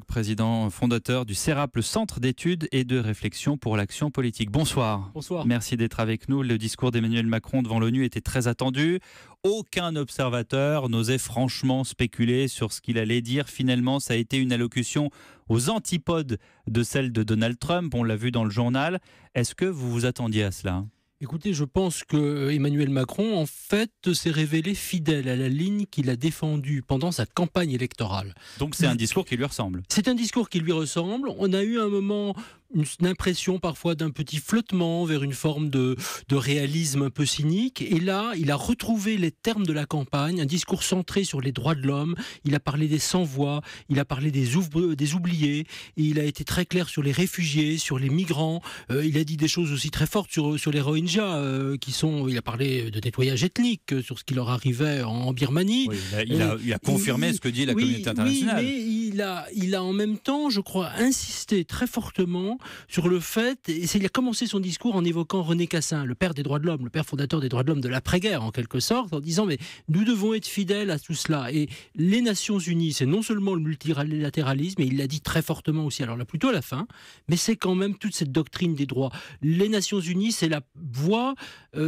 Président fondateur du CERAP, le Centre d'études et de réflexion pour l'action politique. Bonsoir. Bonsoir. Merci d'être avec nous. Le discours d'Emmanuel Macron devant l'ONU était très attendu. Aucun observateur n'osait franchement spéculer sur ce qu'il allait dire. Finalement, ça a été une allocution aux antipodes de celle de Donald Trump. On l'a vu dans le journal. Est-ce que vous vous attendiez à cela ? Écoutez, je pense que Emmanuel Macron, en fait, s'est révélé fidèle à la ligne qu'il a défendue pendant sa campagne électorale. Donc c'est un discours qui lui ressemble. C'est un discours qui lui ressemble. On a eu un moment, une impression parfois d'un petit flottement vers une forme de réalisme un peu cynique. Et là, il a retrouvé les termes de la campagne, un discours centré sur les droits de l'homme. Il a parlé des sans-voix, il a parlé des oubliés. Et il a été très clair sur les réfugiés, sur les migrants. Il a dit des choses aussi très fortes sur les Rohingyas. Il a parlé de nettoyage ethnique, sur ce qui leur arrivait en Birmanie. Oui, il a confirmé ce que dit la communauté internationale. Oui, mais il a en même temps, je crois, insisté très fortement sur le fait, il a commencé son discours en évoquant René Cassin, le père des droits de l'homme, le père fondateur des droits de l'homme de l'après-guerre, en quelque sorte, en disant, mais nous devons être fidèles à tout cela. Et les Nations Unies, c'est non seulement le multilatéralisme, et il l'a dit très fortement aussi, alors là plutôt à la fin, mais c'est quand même toute cette doctrine des droits. Les Nations Unies, c'est la voix,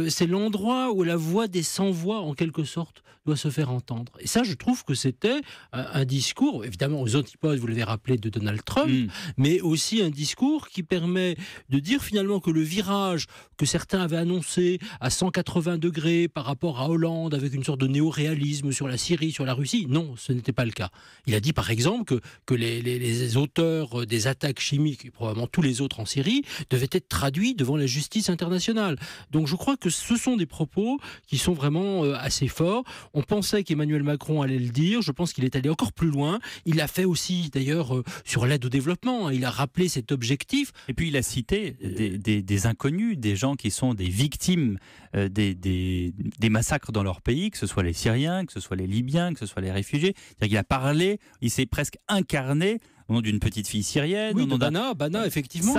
c'est l'endroit où la voix des sans-voix, en quelque sorte, doit se faire entendre. Et ça, je trouve que c'était un discours, évidemment aux antipodes, vous l'avez rappelé, de Donald Trump, mais aussi un discours qui permet de dire finalement que le virage que certains avaient annoncé à 180 degrés par rapport à Hollande, avec une sorte de néo-réalisme sur la Syrie, sur la Russie, non, ce n'était pas le cas. Il a dit par exemple que les auteurs des attaques chimiques, et probablement tous les autres en Syrie, devaient être traduits devant la justice internationale. Donc je crois que ce sont des propos qui sont vraiment assez forts. On pensait qu'Emmanuel Macron allait le dire, je pense qu'il est allé encore plus loin. Il l'a fait aussi d'ailleurs sur l'aide au développement, il a rappelé cet objectif. Et puis il a cité des inconnus, des gens qui sont des victimes des massacres dans leur pays, que ce soit les Syriens, que ce soit les Libyens, que ce soit les réfugiés. C'est-à-dire qu'il a parlé, il s'est presque incarné au nom d'une petite fille syrienne. Oui, de Bana, effectivement.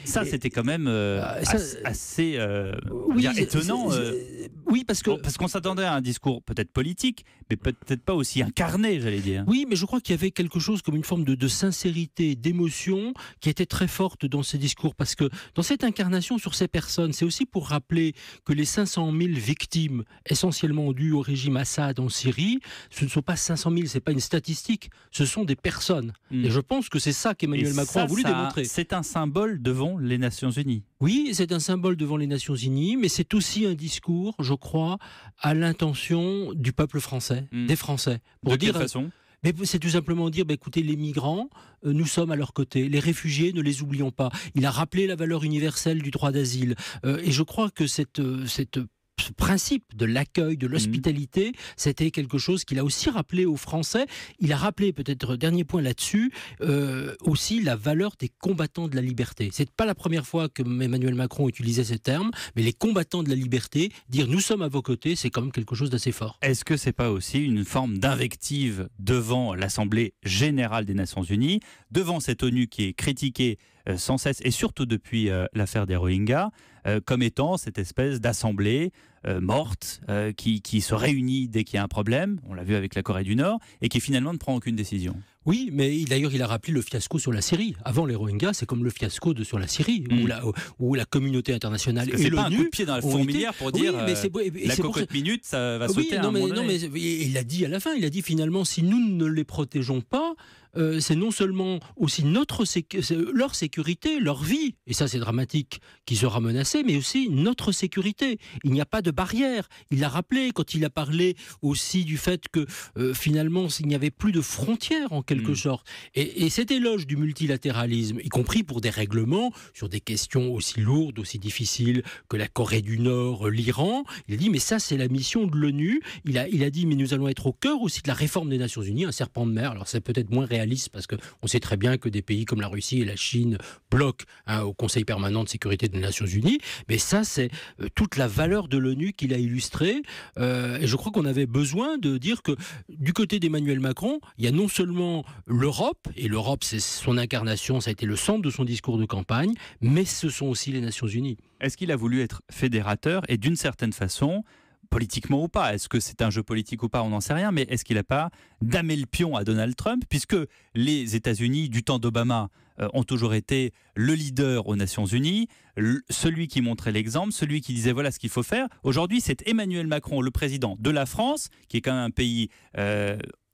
C'était quand même assez étonnant. Oui, parce qu'on s'attendait à un discours peut-être politique, mais peut-être pas aussi incarné, j'allais dire. Oui, mais je crois qu'il y avait quelque chose comme une forme de sincérité, d'émotion qui était très forte dans ces discours, parce que dans cette incarnation sur ces personnes, c'est aussi pour rappeler que les 500 000 victimes essentiellement dues au régime Assad en Syrie, ce ne sont pas 500 000, c'est pas une statistique, ce sont des personnes. Et je pense que c'est ça qu'Emmanuel Macron a voulu démontrer. C'est un symbole devant les Nations Unies. Oui, c'est un symbole devant les Nations Unies, mais c'est aussi un discours, je crois, à l'intention du peuple français, des Français. De quelle façon ? Mais c'est tout simplement dire, écoutez, les migrants, nous sommes à leur côté. Les réfugiés, ne les oublions pas. Il a rappelé la valeur universelle du droit d'asile. Et je crois que ce principe de l'accueil, de l'hospitalité, c'était quelque chose qu'il a aussi rappelé aux Français. Il a rappelé, peut-être, dernier point là-dessus, aussi la valeur des combattants de la liberté. C'est pas la première fois que Emmanuel Macron utilisait ces termes, mais les combattants de la liberté, dire nous sommes à vos côtés, c'est quand même quelque chose d'assez fort. Est-ce que c'est pas aussi une forme d'invective devant l'Assemblée générale des Nations Unies, devant cette ONU qui est critiquée sans cesse, et surtout depuis l'affaire des Rohingyas, comme étant cette espèce d'assemblée morte qui se réunit dès qu'il y a un problème, on l'a vu avec la Corée du Nord, et qui finalement ne prend aucune décision. Oui, mais d'ailleurs il a rappelé le fiasco sur la Syrie. Avant les Rohingyas, c'est comme le fiasco sur la Syrie, où la communauté internationale et l'ONU... C'est pas un coup de pied dans la fourmilière pour dire la cocotte minute, ça va sauter à un moment donné. Non, mais il l'a dit à la fin, il a dit finalement, si nous ne les protégeons pas, c'est non seulement aussi leur sécurité, leur vie, et ça c'est dramatique, qui sera menacée, mais aussi notre sécurité. Il n'y a pas de barrière. Il l'a rappelé quand il a parlé aussi du fait que finalement il n'y avait plus de frontières en quelque sorte. Et cet éloge du multilatéralisme, y compris pour des règlements sur des questions aussi lourdes, aussi difficiles que la Corée du Nord, l'Iran, il a dit mais ça c'est la mission de l'ONU. Il a dit mais nous allons être au cœur aussi de la réforme des Nations Unies, un serpent de mer. Alors c'est peut-être moins réaliste parce qu'on sait très bien que des pays comme la Russie et la Chine bloquent au Conseil permanent de sécurité des Nations Unies, mais ça c'est toute la valeur de l'ONU qu'il a illustrée. Et je crois qu'on avait besoin de dire que du côté d'Emmanuel Macron, il y a non seulement l'Europe, et l'Europe c'est son incarnation, ça a été le centre de son discours de campagne, mais ce sont aussi les Nations Unies. Est-ce qu'il a voulu être fédérateur et d'une certaine façon politiquement ou pas. Est-ce que c'est un jeu politique ou pas? On n'en sait rien. Mais est-ce qu'il n'a pas damé le pion à Donald Trump, puisque les États-Unis, du temps d'Obama, ont toujours été le leader aux Nations Unies, celui qui montrait l'exemple, celui qui disait voilà ce qu'il faut faire. Aujourd'hui, c'est Emmanuel Macron, le président de la France, qui est quand même un pays,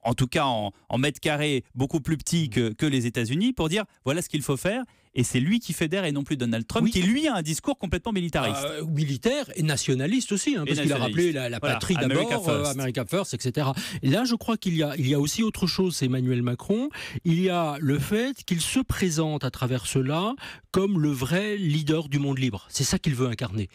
en tout cas en mètres carrés, beaucoup plus petit que les États-Unis, pour dire voilà ce qu'il faut faire. Et c'est lui qui fédère et non plus Donald Trump, qui lui a un discours complètement militariste. Militaire et nationaliste aussi, parce qu'il a rappelé la patrie d'abord, America First, etc. Et là, je crois qu'il y a aussi autre chose, c'est Emmanuel Macron. Il y a le fait qu'il se présente à travers cela comme le vrai leader du monde libre. C'est ça qu'il veut incarner.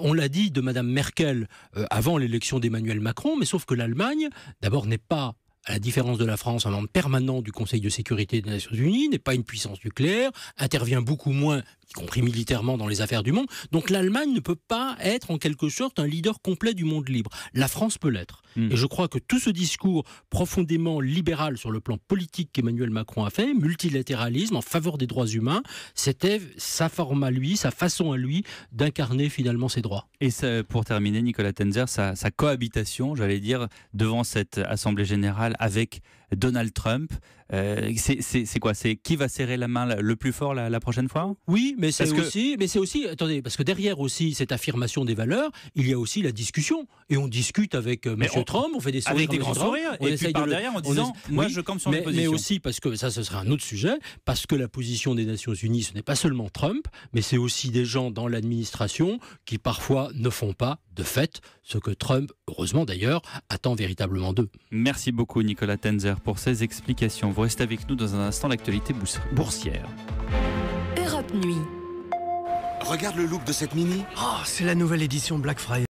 On l'a dit de Madame Merkel avant l'élection d'Emmanuel Macron, mais sauf que l'Allemagne, d'abord, n'est pas, à la différence de la France, un membre permanent du Conseil de sécurité des Nations Unies, n'est pas une puissance nucléaire, intervient beaucoup moins, y compris militairement, dans les affaires du monde. Donc l'Allemagne ne peut pas être en quelque sorte un leader complet du monde libre. La France peut l'être. Et je crois que tout ce discours profondément libéral sur le plan politique qu'Emmanuel Macron a fait, multilatéralisme en faveur des droits humains, c'était sa forme à lui, sa façon à lui d'incarner finalement ses droits. Et ça, pour terminer, Nicolas Tenzer, sa cohabitation, j'allais dire, devant cette Assemblée générale avec Donald Trump, c'est quoi? C'est qui va serrer la main le plus fort la prochaine fois? Oui, mais c'est aussi, attendez, parce que derrière aussi cette affirmation des valeurs, il y a aussi la discussion. Et on discute avec M. Trump, on fait des sourires. Avec des grands sourires, et puis par derrière en disant, moi je campe sur mes positions. Mais aussi parce que, ça ce serait un autre sujet, parce que la position des Nations Unies, ce n'est pas seulement Trump, mais c'est aussi des gens dans l'administration qui parfois ne font pas, de fait, ce que Trump, heureusement d'ailleurs, attend véritablement d'eux. Merci beaucoup Nicolas Tenzer pour ces explications. Vous restez avec nous dans un instant, l'actualité boursière. Europe Nuit. Regarde le look de cette Mini. Oh, c'est la nouvelle édition Black Friday.